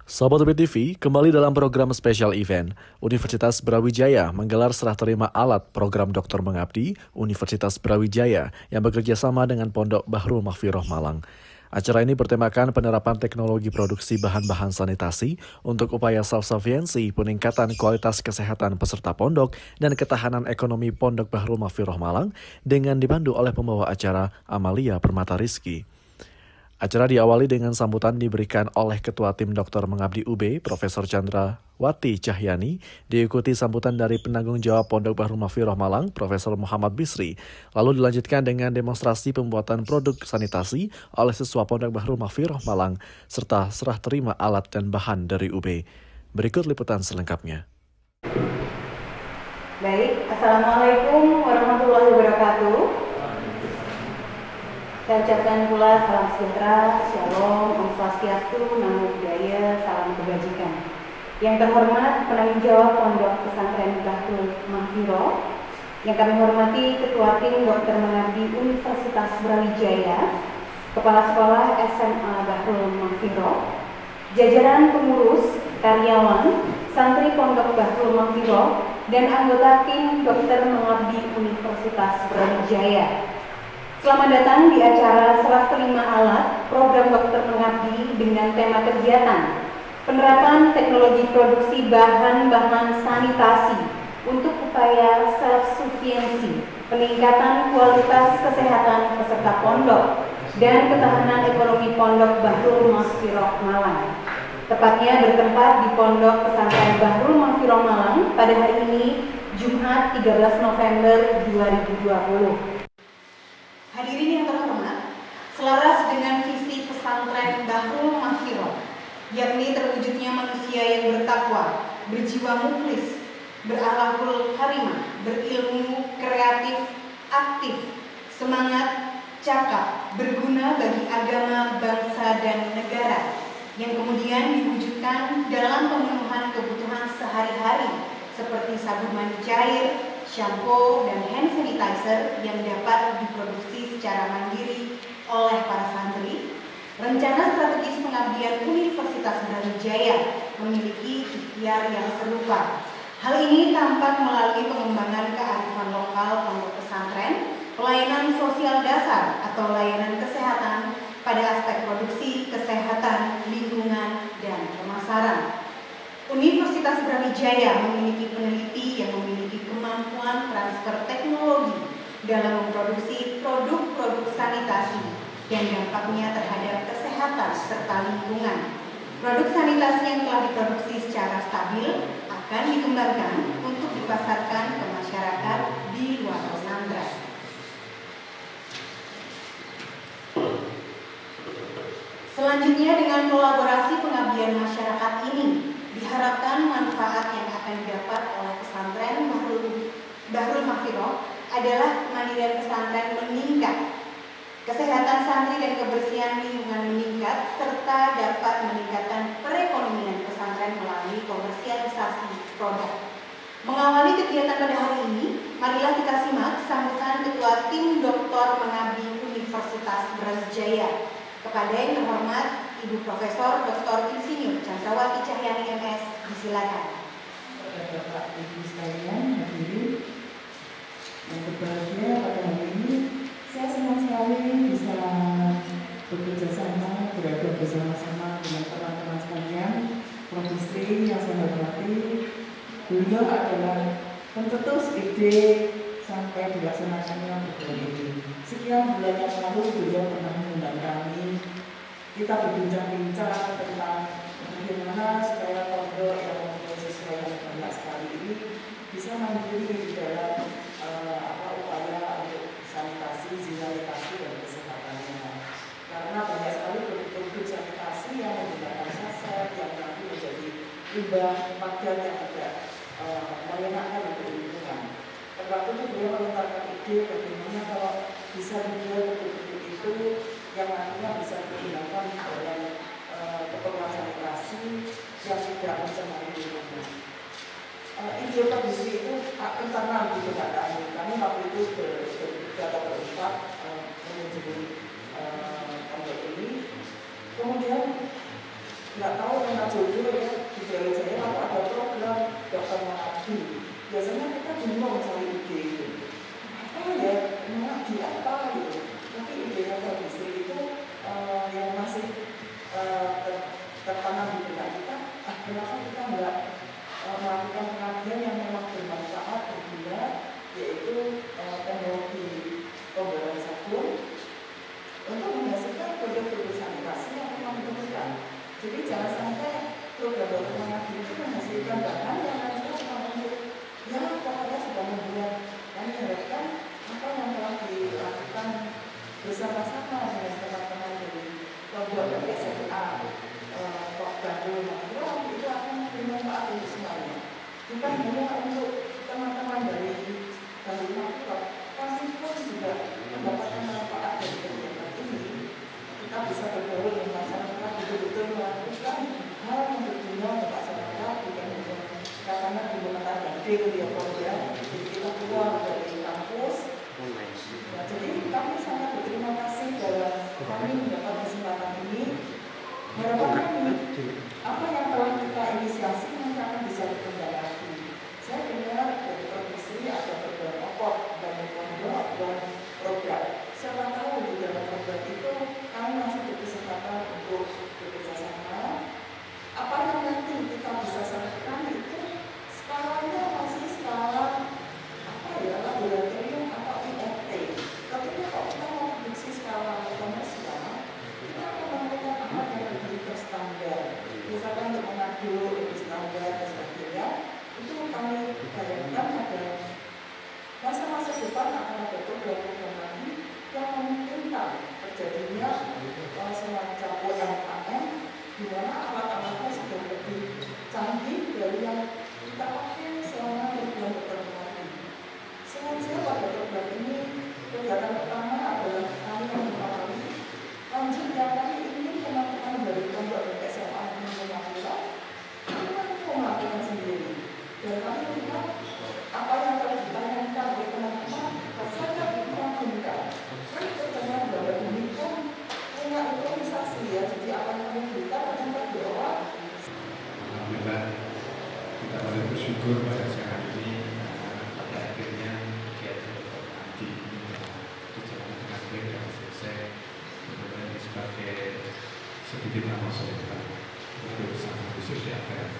Sobat UB TV, kembali dalam program spesial event. Universitas Brawijaya menggelar serah terima alat program Dokter Mengabdi Universitas Brawijaya yang bekerja sama dengan Pondok Bahrul Maghfirah Malang. Acara ini bertemakan penerapan teknologi produksi bahan-bahan sanitasi untuk upaya self-sufficiency, peningkatan kualitas kesehatan peserta pondok, dan ketahanan ekonomi Pondok Bahrul Maghfirah Malang dengan dipandu oleh pembawa acara Amalia Permata Rizky. Acara diawali dengan sambutan diberikan oleh Ketua Tim Dokter Mengabdi UB, Profesor Chandra Wati Cahyani, diikuti sambutan dari penanggung jawab Pondok Bahrul Maghfirah Malang, Profesor Muhammad Bisri. Lalu dilanjutkan dengan demonstrasi pembuatan produk sanitasi oleh siswa Pondok Bahrul Maghfirah Malang, serta serah terima alat dan bahan dari UB. Berikut liputan selengkapnya. Baik, Assalamualaikum warahmatullahi wabarakatuh. Saya ucapkan pula salam sejahtera, shalom, om swastiastu, namo buddhaya, salam kebajikan. Yang terhormat penanggung jawab Pondok Pesantren Bahrul Maghfirah, yang kami hormati Ketua Tim Dokter Mengabdi Universitas Brawijaya, Kepala Sekolah SMA Bahrul Maghfirah, jajaran pengurus, karyawan, santri Pondok Bahrul Maghfirah, dan anggota Tim Dokter Mengabdi Universitas Brawijaya. Selamat datang di acara serah terima alat program Dokter Mengabdi dengan tema kegiatan penerapan teknologi produksi bahan-bahan sanitasi untuk upaya self-sufficiency, peningkatan kualitas kesehatan peserta pondok, dan ketahanan ekonomi Pondok Bahrul Maghfirah Malang. Tepatnya bertempat di Pondok Pesantren Bahrul Maghfirah Malang pada hari ini, Jumat 13 November 2020. Hadirin yang terhormat, selaras dengan visi pesantren Bahrul Maghfirah, yakni terwujudnya manusia yang bertakwa, berjiwa mukhlis, berakhlakul karimah, berilmu, kreatif, aktif, semangat, cakap, berguna bagi agama, bangsa, dan negara, yang kemudian diwujudkan dalam pemenuhan kebutuhan sehari-hari seperti sabun mandi cair, shampoo, dan hand sanitizer yang dapat diproduksi secara mandiri oleh para santri. Rencana strategis pengabdian Universitas Brawijaya memiliki ikhtiar yang serupa. Hal ini tampak melalui pengembangan kearifan lokal pondok pesantren, pelayanan sosial dasar atau layanan kesehatan pada aspek produksi, kesehatan, lingkungan, dan pemasaran. Universitas Brawijaya memiliki peneliti yang memiliki kemampuan transfer teknologi dalam memproduksi produk-produk sanitasi yang dampaknya terhadap kesehatan serta lingkungan. Produk sanitasi yang telah diproduksi secara stabil akan dikembangkan untuk dipasarkan ke masyarakat di luar pesantren. Selanjutnya, dengan kolaborasi pengabdian masyarakat ini, diharapkan manfaat yang akan didapat oleh pesantren Bahrul Maghfirah adalah kemandirian pesantren meningkat, kesehatan santri dan kebersihan lingkungan meningkat, serta dapat meningkatkan perekonomian pesantren melalui komersialisasi produk. Mengawali kegiatan pada hari ini, marilah kita simak sambutan Ketua Tim Dokter Mengabdi Universitas Brawijaya. Kepada yang terhormat Ibu Profesor Dr. Insinyur Chandra Wati Cahyani MS, disilakan. Kepada Bapak Ibu sekalian, hadirin yang berbahagia, pada hari ini saya senang sekali bisa bekerja sama, berada bersama-sama dengan teman-teman sekalian. Prof. Bisri yang saya hormati, beliau adalah pencetus ide sampai dilaksanakannya program ini. Sekian bulan yang lalu beliau pernah mengundang kami. Kita berbincang-bincang tentang bagaimana supaya pondok yang mempunyai siswa yang banyak sekali ini bisa mandiri di dalam upaya untuk sanitasi, sanitasi, dan kesehatannya. Karena banyak sekali produk-produk sanitasi yang menggunakan saset yang nanti menjadi limbah padat yang tidak menyenangkan untuk lingkungan. Waktu itu beliau melontarkan ide bagaimana kalau bisa dibuat produk itu yang nantinya bisa digunakan dalam keperluan sanitasi yang tidak mencemari lingkungan. Ide produksi itu internal di keadaan kami waktu itu bertiga atau berempat mengunjungi pondok ini. Kemudian nggak tahu kenapa jodoh ya di Brawijaya lalu ada program dokter mengabdi. Biasanya kita bingung cari ide itu. Apa ya mengabdi apa gitu. Tapi ide yang terbesar itu yang masih tertanam di benak kita. Kenapa kita nggak melakukan pengabdian yang memang bermanfaat berguna, yaitu teknologi pembuatan sabun untuk menghasilkan produk-produk sanitasi yang memang dibutuhkan. Jadi jangan sampai program dokter mengabdi itu menghasilkan bahan yang nantinya cuma untuk ya pokoknya sudah membuat. Kami harapkan apa yang telah dilakukan bersama-sama dengan teman-teman dari pondok dari SMA Bahru Mahfirah itu akan bermanfaat untuk semuanya. Bukan hanya untuk teman-teman dari Bahru Mahfirah, kami pun juga mendapatkan manfaat dari kegiatan ini. Kita bisa bergaul dengan masyarakat, betul-betul melakukan hal yang berguna untuk masyarakat, bukan hanya karena menggunakan hadir di program. Jadi kita keluar dari kampus. Nah, jadi kami sangat berterima kasih dalam kami mendapat kesempatan ini. Harapan apa yang telah kita inisiasi nanti akan bisa berkembang lagi. Saya dengar dari produksi ada program OPOP dan pondok dan program. Siapa tahu di dalam program itu kami masih berkesempatan untuk bekerjasama. Apa yang nanti kita bisa sampaikan itu skalanya masih skala apa ya laboratorium atau IRT. Tapi kalau kita mau produksi skala komersial, kita akan melakukan apa yang lebih terstandar. Misalkan untuk mengaduk lebih standar dan sebagainya, itu kami bayangkan ada masa-masa depan akan ada program-program lagi yang memungkinkan terjadinya semacam UMKM di mana alat-alatnya sudah lebih canggih dari yang kita pakai selama program bertahun-tahun. Sengaja pada program ini kegiatan pertama adalah kami mengetahui lanjutnya kami ingin teman-teman dari pondok dan SMA yang melakukan itu melakukan sendiri. Dan kami lihat apa yang telah ditanyakan oleh teman-teman sangat memungkinkan. Kami bertanya bahwa ini pun punya improvisasi ya. Jadi apa yang kami berikan ternyata bahwa alhamdulillah kita boleh bersyukur pada saat ini pada akhirnya kegiatan dokter mengabdi berjalan dengan baik dan selesai. Kemudian sebagai sedikit nama soal untuk sangat khusus di akhirat.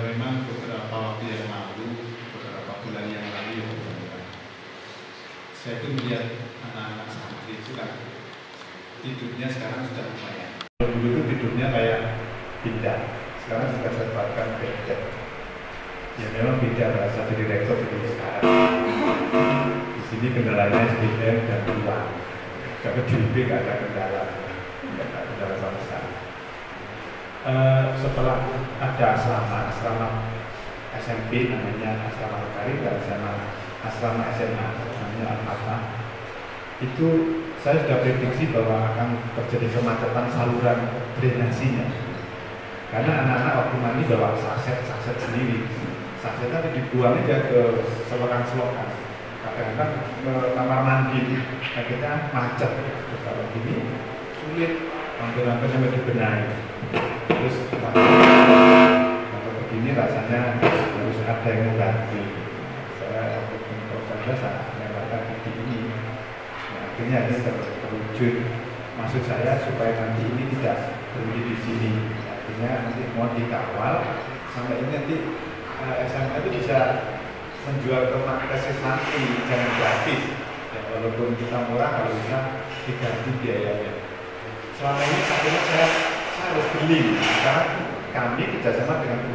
Memang beberapa waktu yang lalu, beberapa bulan yang lalu saya itu melihat anak-anak santri itu kan tidurnya sekarang sudah lumayan. Dulu itu tidurnya kayak pindah, sekarang sudah saya buatkan beda. Ya memang beda bahasa dari rektor seperti sekarang. Di sini kendalanya SDM dan uang. Kalau di UB nggak ada kendala, nggak ada kendala sama sekali. Setelah ada asrama SMP namanya asrama Karim dan asrama SMA namanya Al-Fatah, itu saya sudah prediksi bahwa akan terjadi kemacetan saluran drainasinya. Karena anak-anak waktu mandi bawa saset sendiri, saset tadi dibuang aja ke selokan-selokan. Kadang-kadang ke kamar mandi, akhirnya macet. Terus kalau gini sulit, hampir-hampir sampai dibenahi. Terus kalau begini rasanya harus ada yang membantu. Saya waktu saja saya menyatakan ide ini. Nah, akhirnya ini terwujud. Maksud saya supaya nanti ini tidak berhenti di sini. Akhirnya nanti mau dikawal sampai ini nanti SMA itu bisa menjual ke santri, jangan gratis. Ya, walaupun kita murah, kalau bisa diganti biayanya. Selama ini akhirnya saya harus beli, karena kami kerjasama dengan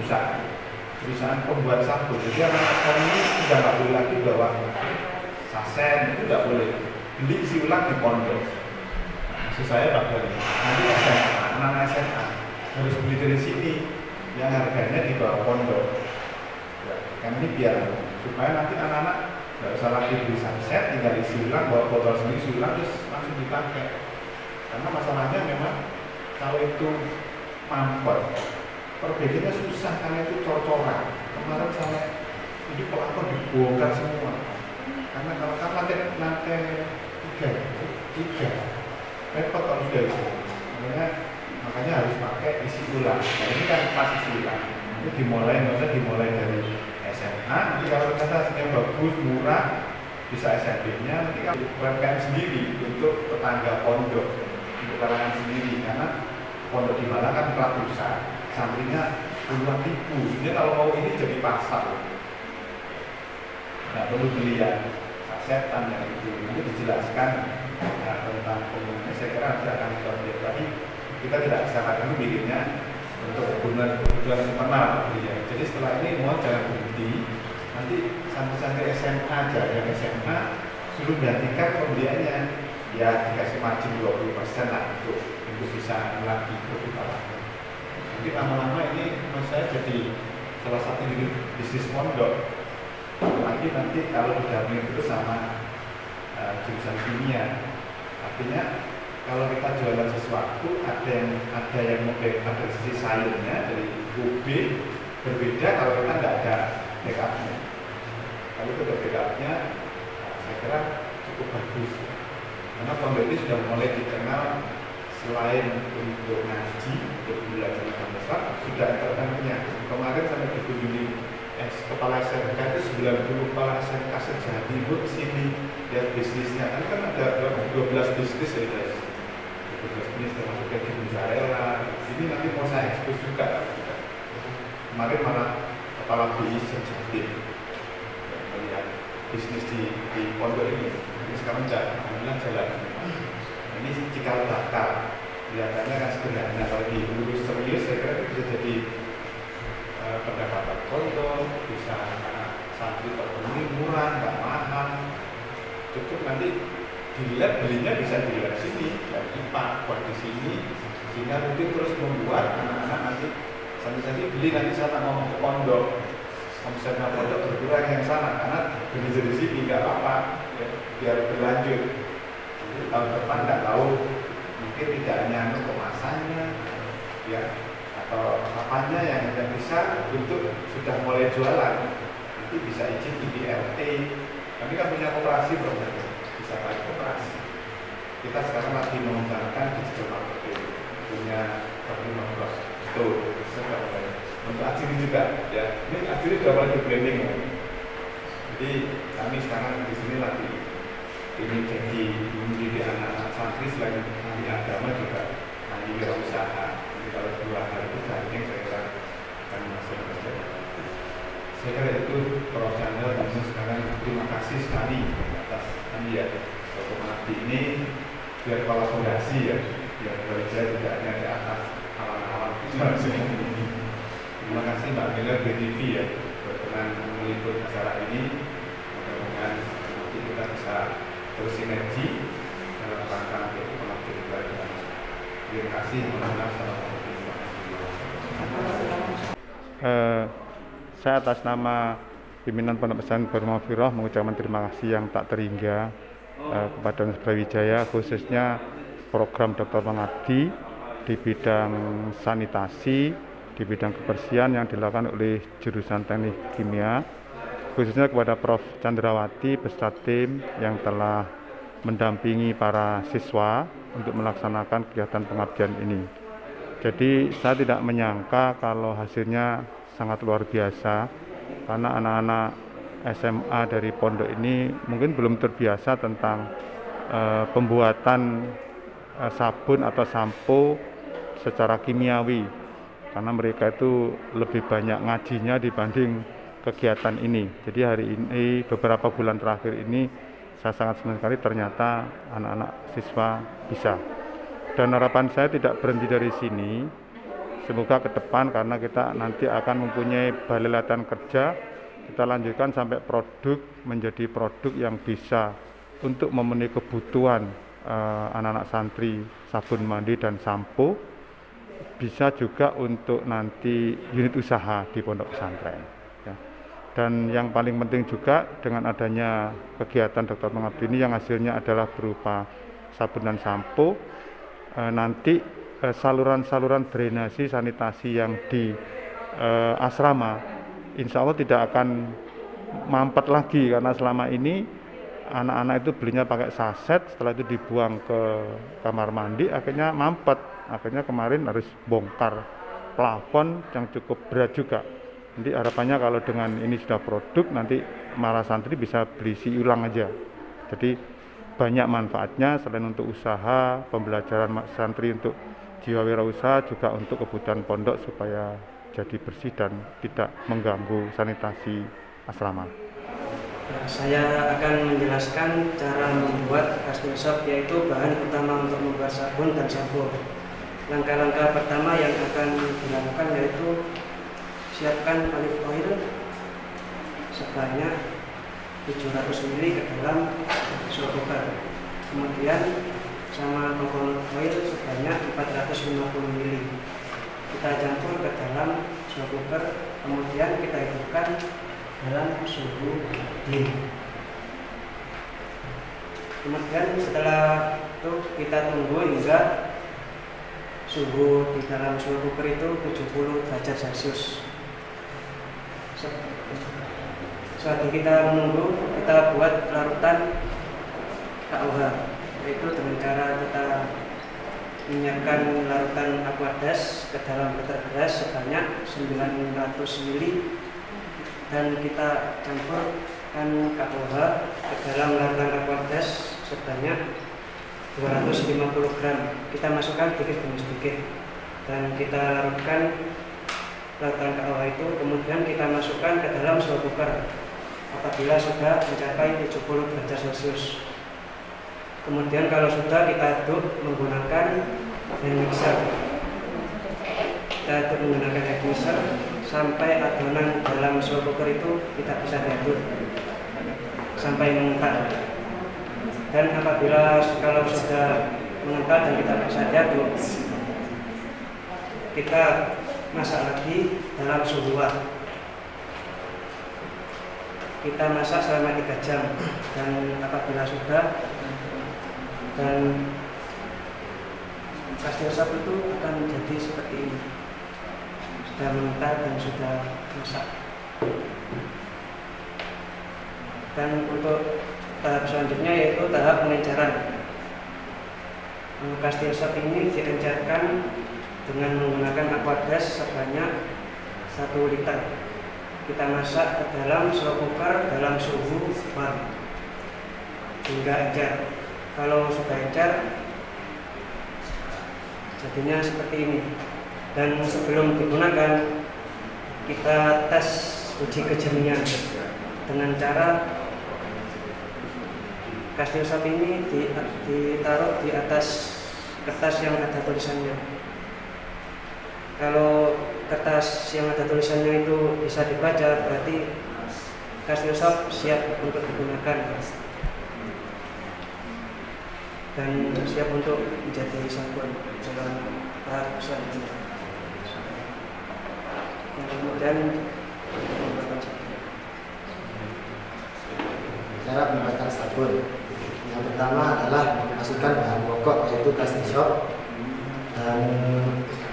perusahaan pembuat sabun. Jadi anak-anak kami ini sudah nggak boleh lagi bawa saset, itu tidak boleh. Beli isi ulang di pondok. Maksud saya Pak Bali, nanti ada anak SMA harus beli dari sini yang harganya di bawah pondok. Ya, kan ini biar supaya nanti anak-anak nggak usah lagi beli saset, tinggal isi ulang, bawa botol sendiri, isi ulang terus langsung dipakai. Karena masalahnya memang kalau itu mampet, perbaikannya susah karena itu cor-coran. Kemarin saya ini pelakon dibongkar semua. Karena kalau kan lantai tiga repot kalau sudah itu. Makanya makanya harus pakai isi ulang. Nah ini kan pas isi ulang. Itu dimulai, maksudnya dimulai dari SMA. Nanti kalau ternyata hasilnya bagus, murah, bisa SMP-nya. Nanti kan UMKM sendiri untuk tetangga pondok, untuk kalangan sendiri. Karena pondok di Malang kan ratusan, santrinya puluhan ribu. Jadi kalau mau ini jadi pasar. Nah perlu beli yang sasetan yang itu. Nanti dijelaskan tentang umumnya. Saya kira nanti akan kita lihat lagi. Kita tidak bisa dulu bikinnya untuk kebutuhan internal. Ya. Jadi setelah ini mau jangan berhenti. Nanti santri-santri SMA aja yang SMA suruh gantikan pembiayaannya. Ya dikasih margin 20% lah untuk bisa lagi berputar. Nanti lama-lama ini menurut saya jadi salah satu bisnis pondok. Lagi nanti kalau didampingi terus sama jurusan kimia, artinya kalau kita jualan sesuatu ada yang ada sisi sayurnya dari UB berbeda kalau kita nggak ada backupnya. Kalau itu ada backupnya, saya kira cukup bagus. Karena pondok ini sudah mulai dikenal selain untuk ngaji, untuk belajar agama besar, sudah entrepreneurnya. Kemarin sampai dikunjungi kepala SMK itu 90 kepala SMK se-Jawa Timur sini lihat bisnisnya. Kan ada 12 bisnis ya guys. 12 bisnis termasuk kayak di Mozzarella. Ini nanti mau saya ekspos juga. Kemarin malah kepala BI se-Jatim melihat bisnis di pondok ini. Ini sekarang alhamdulillah jalan. Ini cikal bakal. Kelihatannya kan sederhana. Kalau diurus serius saya kira itu bisa jadi pendapatan pondok, bisa santri terpenuhi murah, nggak mahal. Cukup nanti dilihat belinya bisa dilihat sini, dan IPA buat di sini, sehingga mungkin terus membuat anak-anak nanti santri-santri beli nanti sana ngomong ke pondok, omsetnya pondok berkurang yang sana karena beli dari sini nggak apa-apa, ya, biar berlanjut. Jadi tahun depan nggak tahu, mungkin tidak hanya kemasannya, ya. Atau apanya yang bisa untuk sudah mulai jualan nanti bisa izin di BRT. Kami kan punya koperasi bisa pakai koperasi. Kita sekarang lagi mengembangkan digital marketing, punya 15 store untuk akhirnya juga ya. Ini akhirnya sudah mulai di branding. Jadi kami sekarang di sini lagi ini jadi mendidik anak-anak santri selain ahli agama juga ahli wirausaha. Kalau 2 hal itu saatnya saya kira akan masuk ke saya kira itu Prof. Chandra dan sekarang terima kasih sekali atas Dr. Mengabdi ini biar kolaborasi ya, biar kerja tidak hanya di atas alam-alam. Terima kasih Mbak Miller BTV ya berkenan meliput acara ini. Mudah-mudahan nanti kita bisa bersinergi dalam rangka untuk mengabdi kepada. Terima kasih. Saya atas nama pimpinan Pondok Pesantren Bahrul Maghfirah mengucapkan terima kasih yang tak terhingga kepada Universitas Brawijaya, khususnya program Dr. Mengabdi di bidang sanitasi, di bidang kebersihan yang dilakukan oleh jurusan Teknik Kimia, khususnya kepada Prof. Chandrawati beserta tim yang telah mendampingi para siswa untuk melaksanakan kegiatan pengabdian ini. Jadi saya tidak menyangka kalau hasilnya sangat luar biasa, karena anak-anak SMA dari pondok ini mungkin belum terbiasa tentang pembuatan sabun atau sampo secara kimiawi, karena mereka itu lebih banyak ngajinya dibanding kegiatan ini. Jadi hari ini, beberapa bulan terakhir ini, saya sangat senang sekali ternyata anak-anak siswa bisa. Dan harapan saya tidak berhenti dari sini. Semoga ke depan karena kita nanti akan mempunyai balai latihan kerja, kita lanjutkan sampai produk menjadi produk yang bisa untuk memenuhi kebutuhan anak-anak santri sabun mandi dan sampo, bisa juga untuk nanti unit usaha di pondok pesantren. Ya. Dan yang paling penting juga dengan adanya kegiatan Dr. Mengabdi ini yang hasilnya adalah berupa sabun dan sampo, nanti saluran-saluran drainasi sanitasi yang di asrama insya Allah tidak akan mampet lagi, karena selama ini anak-anak itu belinya pakai saset, setelah itu dibuang ke kamar mandi akhirnya mampet akhirnya kemarin harus bongkar plafon yang cukup berat juga. Nanti harapannya kalau dengan ini sudah produk, nanti para santri bisa berisi ulang aja. Jadi banyak manfaatnya selain untuk usaha, pembelajaran santri untuk jiwa wirausaha, juga untuk kebutuhan pondok supaya jadi bersih dan tidak mengganggu sanitasi asrama. Saya akan menjelaskan cara membuat custom soap, yaitu bahan utama untuk membuat sabun dan shampoo. Langkah-langkah pertama yang akan dilakukan yaitu siapkan olive oil sebanyak 700 ml ke dalam slow cooker. Kemudian sama coconut oil sebanyak 450 ml. Kita campur ke dalam slow cooker, kemudian kita hidupkan dalam suhu dingin. Kemudian setelah itu kita tunggu hingga suhu di dalam slow cooker itu 70 derajat Celcius. Saat kita menunggu, kita buat larutan KOH, yaitu dengan cara kita menyiapkan larutan aquadas ke dalam liter beras sebanyak 900 ml dan kita campurkan KOH ke dalam larutan aquadas sebanyak 250 gram. Kita masukkan sedikit demi sedikit dan kita larutkan larutan KOH itu, kemudian kita masukkan ke dalam slow cooker apabila sudah mencapai 70 derajat Celcius. Kemudian kalau sudah, kita aduk menggunakan hand mixer. Kita aduk menggunakan hand mixer sampai adonan dalam slow cooker itu kita bisa diaduk sampai mengental. Dan apabila kalau sudah mengental dan kita bisa diaduk, kita masak lagi dalam suhu luar. Kita masak selama 3 jam dan apabila sudah, dan custom soap itu akan menjadi seperti ini, sudah mengental dan sudah masak. Dan untuk tahap selanjutnya yaitu tahap pengenceran. Custom soap ini diencerkan dengan menggunakan aquadas sebanyak 1 liter. Kita masak ke dalam slow cooker dalam suhu warm hingga encer. Kalau sudah encer, jadinya seperti ini. Dan sebelum digunakan, kita tes uji kejernihan dengan cara custom soap ini ditaruh di atas kertas yang ada tulisannya. Kalau kertas yang ada tulisannya itu bisa dibaca, berarti custom soap siap untuk digunakan dan siap untuk menjadi sabun dalam tahap selanjutnya. Kemudian cara pembuatan sabun. Yang pertama adalah masukkan bahan pokok yaitu custom soap dan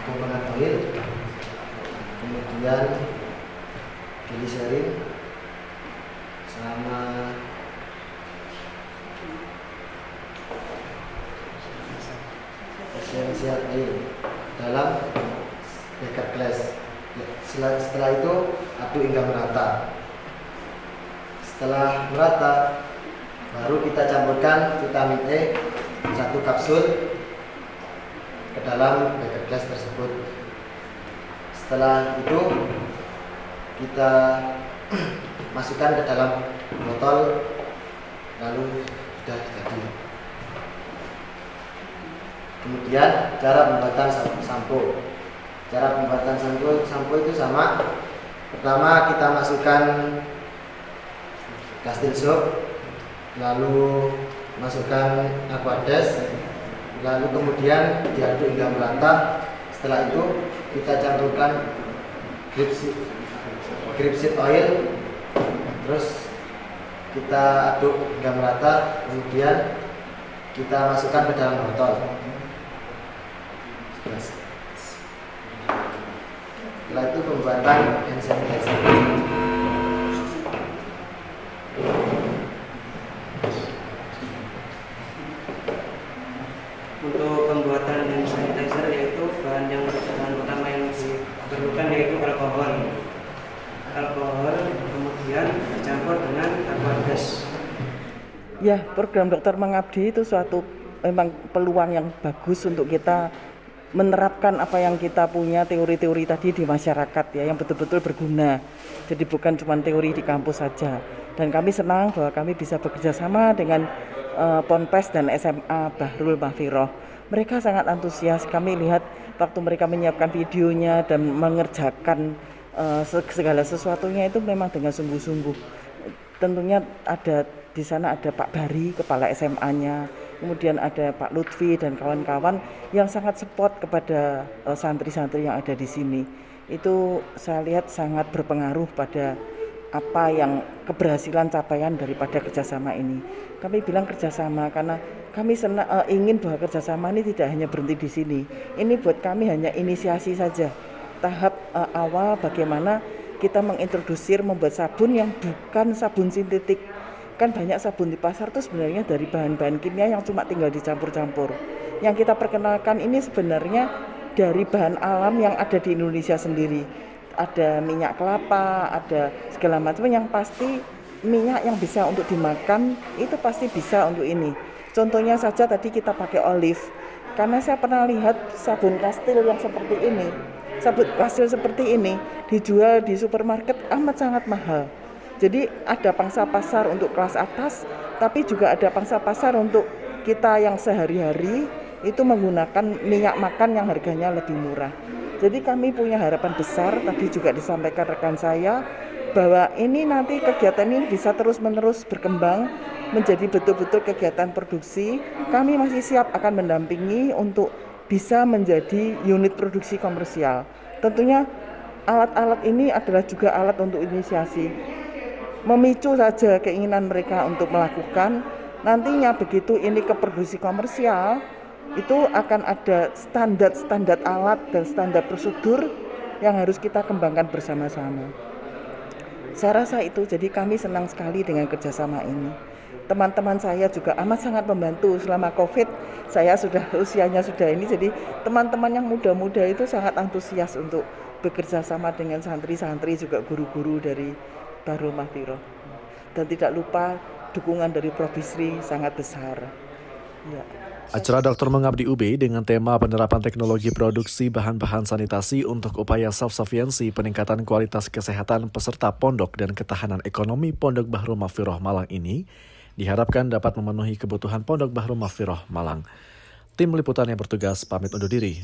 coconut oil, kemudian gliserin sama essential oil dalam beker glass. Setelah itu aduk hingga merata. Setelah merata, baru kita campurkan vitamin E 1 kapsul ke dalam beker glass tersebut. Setelah itu kita masukkan ke dalam botol, lalu sudah jadi. Kemudian cara pembuatan sampo. Cara pembuatan sampo itu sama. Pertama kita masukkan custom soap, lalu masukkan aquadas, lalu kemudian diaduk hingga merata. Setelah itu kita campurkan grapeseed oil, terus kita aduk hingga merata, kemudian kita masukkan ke dalam botol. Setelah itu pembuatan hand sanitizer. Untuk pembuatan hand sanitizer yaitu Ya, program Dokter Mengabdi itu suatu memang peluang yang bagus untuk kita menerapkan apa yang kita punya teori-teori tadi di masyarakat ya, yang betul-betul berguna. Jadi bukan cuma teori di kampus saja. Dan kami senang bahwa kami bisa bekerja sama dengan Ponpes dan SMA Bahrul Mahfiroh. Mereka sangat antusias. Kami lihat waktu mereka menyiapkan videonya dan mengerjakan segala sesuatunya itu memang dengan sungguh-sungguh. Tentunya di sana ada Pak Bari, kepala SMA-nya, kemudian ada Pak Lutfi dan kawan-kawan yang sangat support kepada santri-santri yang ada di sini. Itu saya lihat sangat berpengaruh pada apa yang keberhasilan capaian daripada kerjasama ini. Kami bilang kerjasama karena kami ingin bahwa kerjasama ini tidak hanya berhenti di sini. Ini buat kami hanya inisiasi saja. Tahap awal bagaimana kita mengintrodusir membuat sabun yang bukan sabun sintetik. Kan banyak sabun di pasar itu sebenarnya dari bahan-bahan kimia yang cuma tinggal dicampur-campur. Yang kita perkenalkan ini sebenarnya dari bahan alam yang ada di Indonesia sendiri. Ada minyak kelapa, ada segala macam yang pasti minyak yang bisa untuk dimakan itu pasti bisa untuk ini. Contohnya saja tadi kita pakai olive. Karena saya pernah lihat sabun kastil yang seperti ini. Sabun kastil seperti ini dijual di supermarket amat sangat mahal. Jadi ada pangsa pasar untuk kelas atas, tapi juga ada pangsa pasar untuk kita yang sehari-hari itu menggunakan minyak makan yang harganya lebih murah. Jadi kami punya harapan besar, tadi juga disampaikan rekan saya, bahwa ini nanti kegiatan ini bisa terus-menerus berkembang menjadi betul-betul kegiatan produksi. Kami masih siap akan mendampingi untuk bisa menjadi unit produksi komersial. Tentunya alat-alat ini adalah juga alat untuk inisiasi. Memicu saja keinginan mereka untuk melakukan, nantinya begitu ini ke produksi komersial, itu akan ada standar alat dan standar prosedur yang harus kita kembangkan bersama-sama. Saya rasa itu, jadi kami senang sekali dengan kerjasama ini. Teman-teman saya juga amat sangat membantu selama COVID, saya usianya sudah ini, jadi teman-teman yang muda-muda itu sangat antusias untuk bekerja sama dengan santri-santri, juga guru-guru dari Bahrul Mahfiroh. Dan tidak lupa dukungan dari Prof. Bisri sangat besar. Ya. Acara Dokter Mengabdi UB dengan tema penerapan teknologi produksi bahan-bahan sanitasi untuk upaya self-sufficiency peningkatan kualitas kesehatan peserta pondok dan ketahanan ekonomi Pondok Bahrul Mahfiroh Malang ini diharapkan dapat memenuhi kebutuhan Pondok Bahrul Mahfiroh Malang. Tim liputan yang bertugas pamit undur diri.